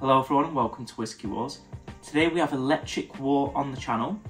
Hello everyone and welcome to Whisky Wars. Today we have a Ledaig War on the channel.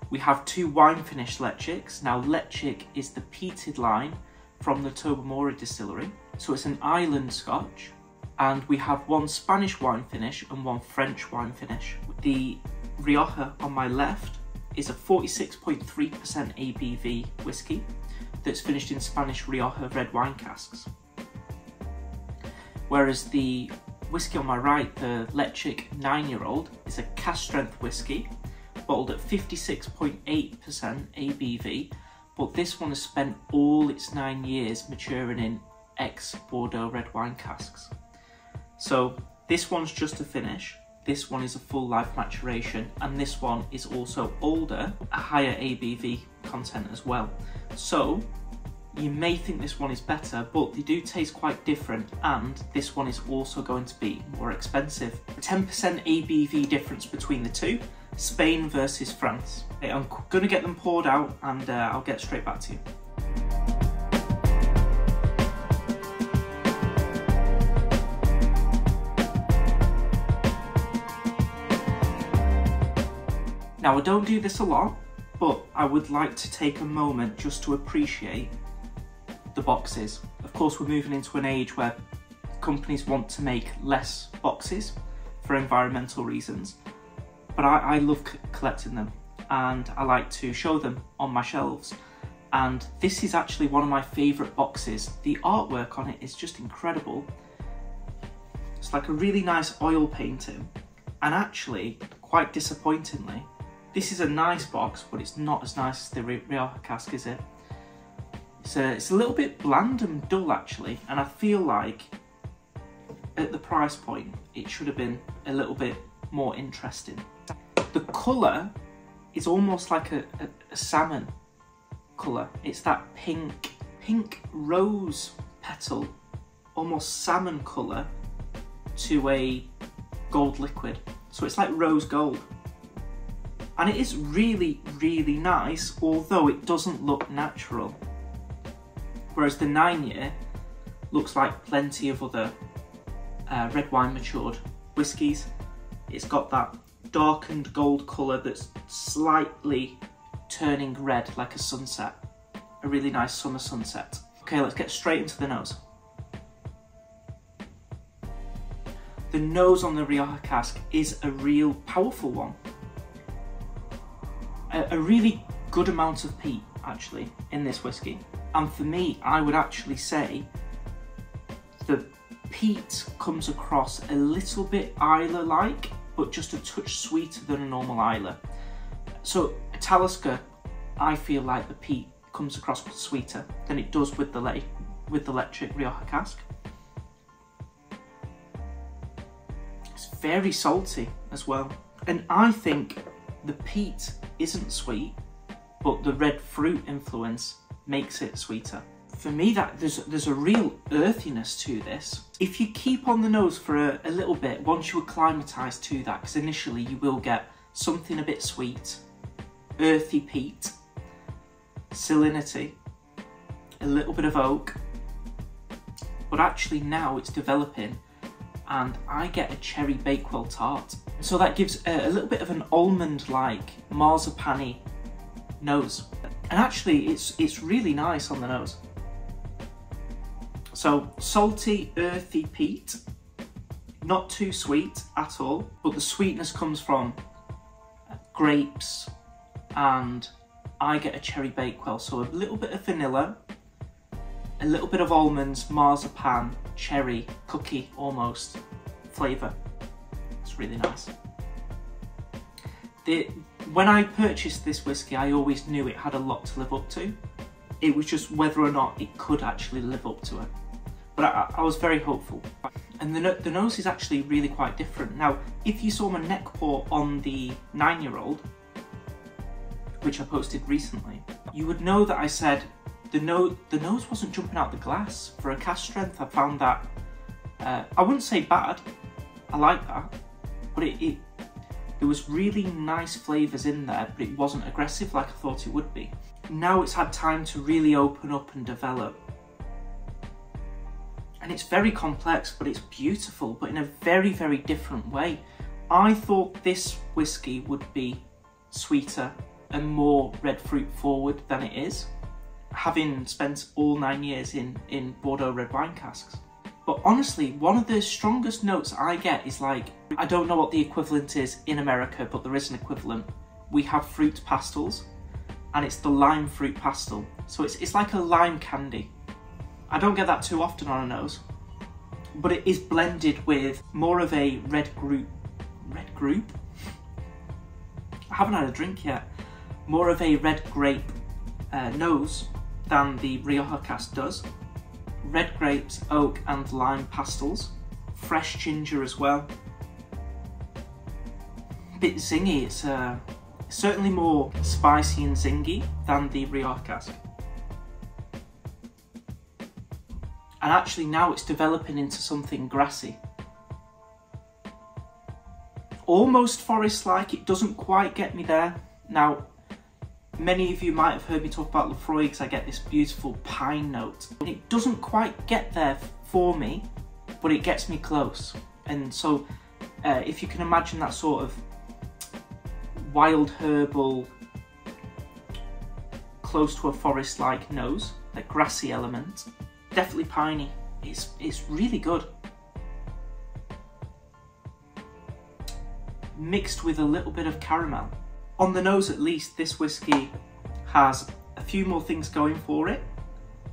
We have two wine finish Ledaigs. Now Ledaig is the peated line from the Tobermory distillery. So it's an island Scotch. And we have one Spanish wine finish and one French wine finish. The Rioja on my left is a 46.3% ABV whiskey that's finished in Spanish Rioja red wine casks. Whereas the whiskey on my right, the Ledaig 9-year-old, is a cask strength whiskey, bottled at 56.8% ABV, but this one has spent all its 9 years maturing in ex-Bordeaux red wine casks. So this one's just a finish, this one is a full life maturation, and this one is also older, a higher ABV content as well. So you may think this one is better, but they do taste quite different, and this one is also going to be more expensive. 10% ABV difference between the two, Spain versus France. Okay, I'm going to get them poured out and I'll get straight back to you. Now I don't do this a lot, but I would like to take a moment just to appreciate the boxes. Of course, we're moving into an age where companies want to make less boxes for environmental reasons, but I love collecting them and I like to show them on my shelves. And this is actually one of my favourite boxes. The artwork on it is just incredible. It's like a really nice oil painting, and actually, quite disappointingly, this is a nice box, but it's not as nice as the Rioja cask, is it? It's a little bit bland and dull actually, and I feel like at the price point it should have been a little bit more interesting. The colour is almost like a salmon colour. It's that pink rose petal, almost salmon colour to a gold liquid. So it's like rose gold. And it is really, really nice, although it doesn't look natural. Whereas the 9-year looks like plenty of other red wine matured whiskies. It's got that darkened gold colour that's slightly turning red like a sunset. A really nice summer sunset. Okay, let's get straight into the nose. The nose on the Rioja cask is a real powerful one. A really good amount of peat actually in this whiskey. And for me, I would actually say the peat comes across a little bit Islay-like, but just a touch sweeter than a normal Islay. So a Talisker, I feel like the peat comes across sweeter than it does with the Ledaig Rioja cask. It's very salty as well. And I think the peat isn't sweet, but the red fruit influence makes it sweeter. For me, that there's a real earthiness to this. If you keep on the nose for a little bit, once you acclimatise to that, because initially you will get something a bit sweet, earthy peat, salinity, a little bit of oak, but actually now it's developing and I get a cherry Bakewell tart. So that gives a little bit of an almond-like, marzipan-y nose. And actually, it's really nice on the nose. So salty, earthy peat, not too sweet at all, but the sweetness comes from grapes, and I get a cherry Bakewell. So a little bit of vanilla, a little bit of almonds, marzipan, cherry, cookie almost flavour. It's really nice. When I purchased this whiskey, I always knew it had a lot to live up to. It was just whether or not it could actually live up to it. But I was very hopeful. And the nose is actually really quite different. Now, if you saw my neck pour on the 9-year-old, which I posted recently, you would know that I said the nose wasn't jumping out the glass. For a cask strength, I found that, I wouldn't say bad, I like that, but there was really nice flavours in there, but it wasn't aggressive like I thought it would be. Now it's had time to really open up and develop. And it's very complex, but it's beautiful, but in a very, very different way. I thought this whiskey would be sweeter and more red fruit forward than it is, having spent all 9 years in Bordeaux red wine casks. But honestly, one of the strongest notes I get is like, I don't know what the equivalent is in America, but there is an equivalent. We have fruit pastels, and it's the lime fruit pastel. So it's like a lime candy. I don't get that too often on a nose, but it is blended with more of a red grape? I haven't had a drink yet. More of a red grape nose than the Rioja cask does. Red grapes, oak and lime pastels. Fresh ginger as well. Bit zingy, it's certainly more spicy and zingy than the Rioja cask. And actually now it's developing into something grassy. Almost forest-like, it doesn't quite get me there. Now, many of you might have heard me talk about Lefroy because I get this beautiful pine note. And it doesn't quite get there for me, but it gets me close. And so, if you can imagine that sort of wild herbal, close to a forest-like nose, that grassy element, definitely piney. It's really good. Mixed with a little bit of caramel. On the nose at least, this whiskey has a few more things going for it.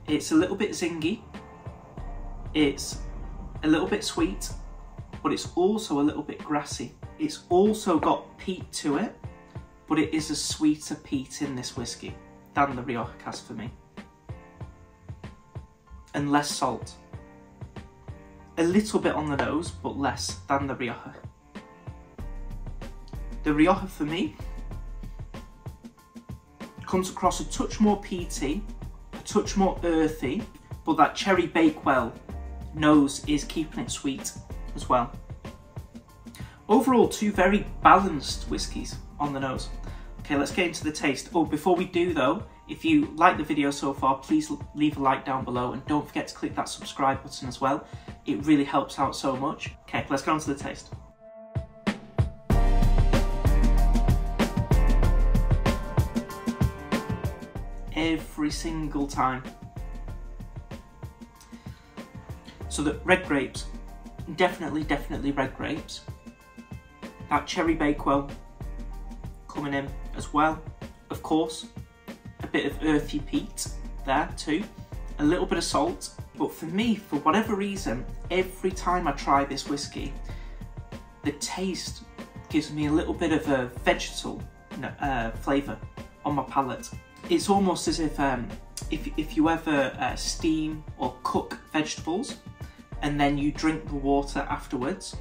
It's a little bit zingy, it's a little bit sweet, but it's also a little bit grassy. It's also got peat to it, but it is a sweeter peat in this whiskey than the Rioja cask for me. And less salt. A little bit on the nose, but less than the Rioja. The Rioja for me comes across a touch more peaty, a touch more earthy, but that cherry bakewell nose is keeping it sweet as well. Overall, two very balanced whiskies on the nose. Okay, let's get into the taste. Oh, before we do though, if you like the video so far, please leave a like down below and don't forget to click that subscribe button as well. It really helps out so much. Okay, let's go on to the taste. Every single time. So the red grapes, definitely red grapes. That cherry bakewell coming in as well. Of course, a bit of earthy peat there too. A little bit of salt, but for me, for whatever reason, every time I try this whiskey, the taste gives me a little bit of a vegetal flavour on my palate. It's almost as if you ever steam or cook vegetables and then you drink the water afterwards.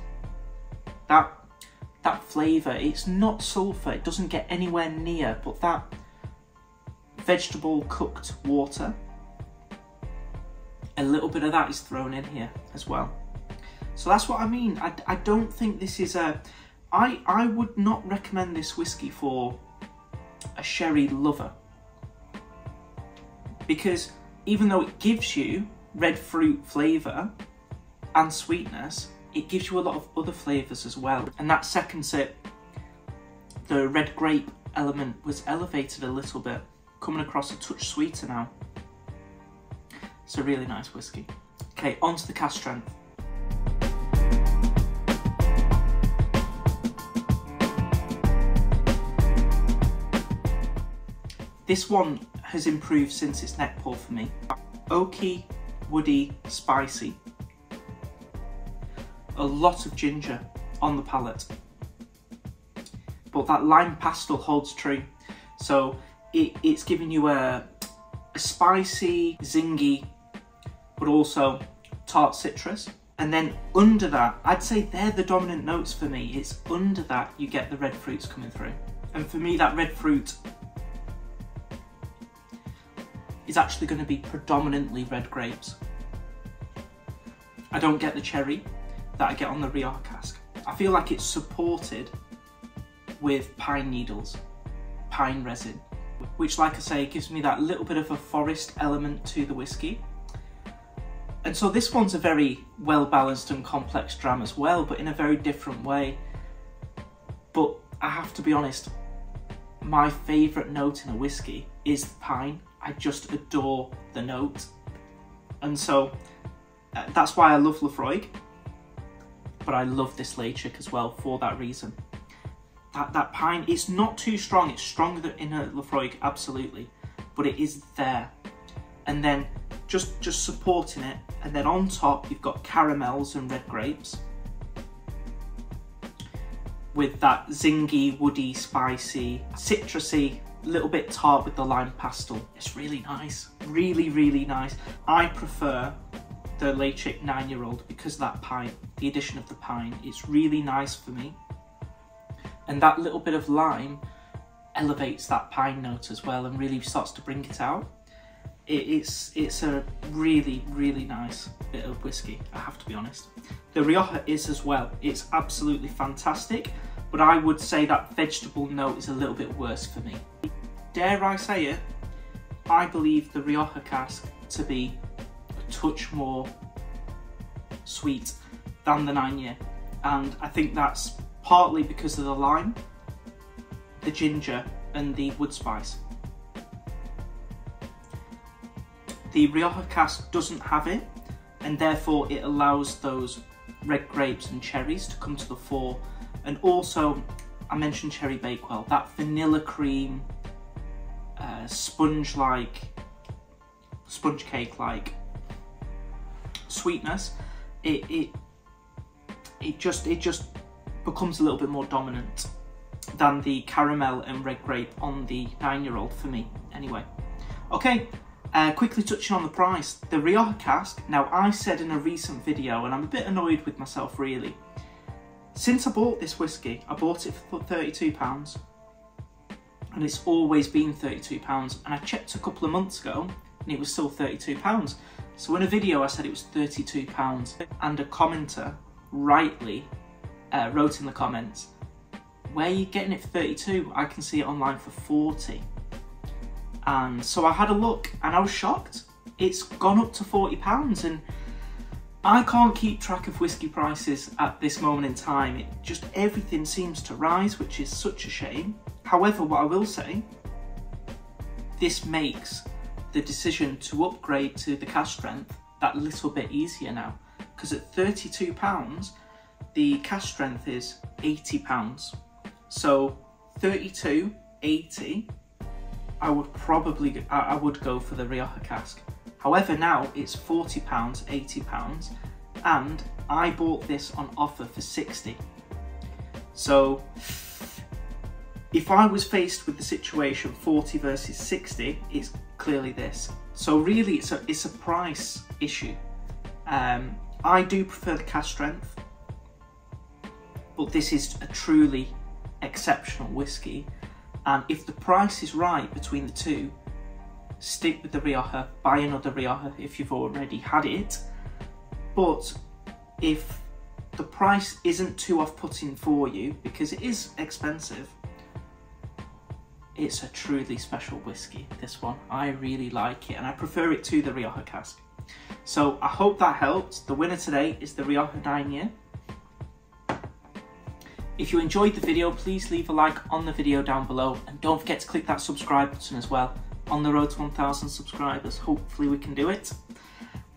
That flavour, it's not sulphur, it doesn't get anywhere near, but that vegetable cooked water, a little bit of that is thrown in here as well. So that's what I mean. I don't think this is I would not recommend this whiskey for a sherry lover. Because even though it gives you red fruit flavour and sweetness, it gives you a lot of other flavours as well. And that second sip, the red grape element was elevated a little bit, coming across a touch sweeter now. It's a really nice whiskey. Okay, on to the cask strength. This one has improved since its neck pour for me. Oaky, woody, spicy. A lot of ginger on the palate. But that lime pastel holds true. So it's giving you a spicy, zingy, but also tart citrus. And then under that, I'd say they're the dominant notes for me. It's under that you get the red fruits coming through. And for me, that red fruit is actually going to be predominantly red grapes. I don't get the cherry that I get on the Rioja cask. I feel like it's supported with pine needles, pine resin, which, like I say, gives me that little bit of a forest element to the whiskey. And so this one's a very well balanced and complex dram as well, but in a very different way. But I have to be honest, my favourite note in a whiskey is the pine. I just adore the note. And so that's why I love Laphroaig, but I love this Ledaig as well for that reason. That pine, it's not too strong, it's stronger than in a Laphroaig, absolutely, but it is there. And then just supporting it, and then on top you've got caramels and red grapes with that zingy, woody, spicy, citrusy, little bit tart with the lime pastel. It's really nice, really, really nice. I prefer the Ledaig 9-year-old because of that pine, the addition of the pine. It's really nice for me. And that little bit of lime elevates that pine note as well and really starts to bring it out. It's a really, really nice bit of whiskey, I have to be honest. The Rioja is as well. It's absolutely fantastic, but I would say that vegetable note is a little bit worse for me. Dare I say it, I believe the Rioja cask to be a touch more sweet than the 9-year. And I think that's partly because of the lime, the ginger and the wood spice. The Rioja cask doesn't have it, and therefore it allows those red grapes and cherries to come to the fore. And also, I mentioned cherry bakewell, that vanilla cream, sponge cake-like sweetness, it just becomes a little bit more dominant than the caramel and red grape on the 9-year-old for me, anyway. Okay. Quickly touching on the price, the Rioja cask. Now, I said in a recent video, and I'm a bit annoyed with myself really, since I bought this whiskey, I bought it for £32, and it's always been £32, and I checked a couple of months ago, and it was still £32. So in a video I said it was £32, and a commenter rightly wrote in the comments, where are you getting it for 32? I can see it online for 40. And so I had a look and I was shocked. It's gone up to £40, and I can't keep track of whiskey prices at this moment in time. It just, everything seems to rise, which is such a shame. However, what I will say, this makes the decision to upgrade to the cask strength that little bit easier now, because at £32, the cask strength is £80. So 32, 80, I would go for the Rioja cask. However, now it's £40, £80, and I bought this on offer for 60. So if I was faced with the situation 40 versus 60, it's clearly this. So really it's a price issue. I do prefer the cask strength, but this is a truly exceptional whiskey. And if the price is right between the two, stick with the Rioja, buy another Rioja if you've already had it. But if the price isn't too off-putting for you, because it is expensive, it's a truly special whiskey, this one. I really like it, and I prefer it to the Rioja cask. So I hope that helped. The winner today is the Rioja 9-year. If you enjoyed the video, please leave a like on the video down below, and don't forget to click that subscribe button as well. On the road to 1,000 subscribers, hopefully we can do it.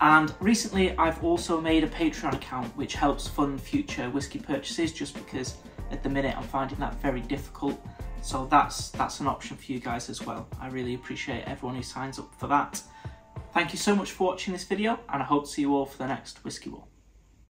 And recently I've also made a Patreon account which helps fund future whiskey purchases, just because at the minute I'm finding that very difficult. So that's an option for you guys as well. I really appreciate everyone who signs up for that. Thank you so much for watching this video, and I hope to see you all for the next Whisky War.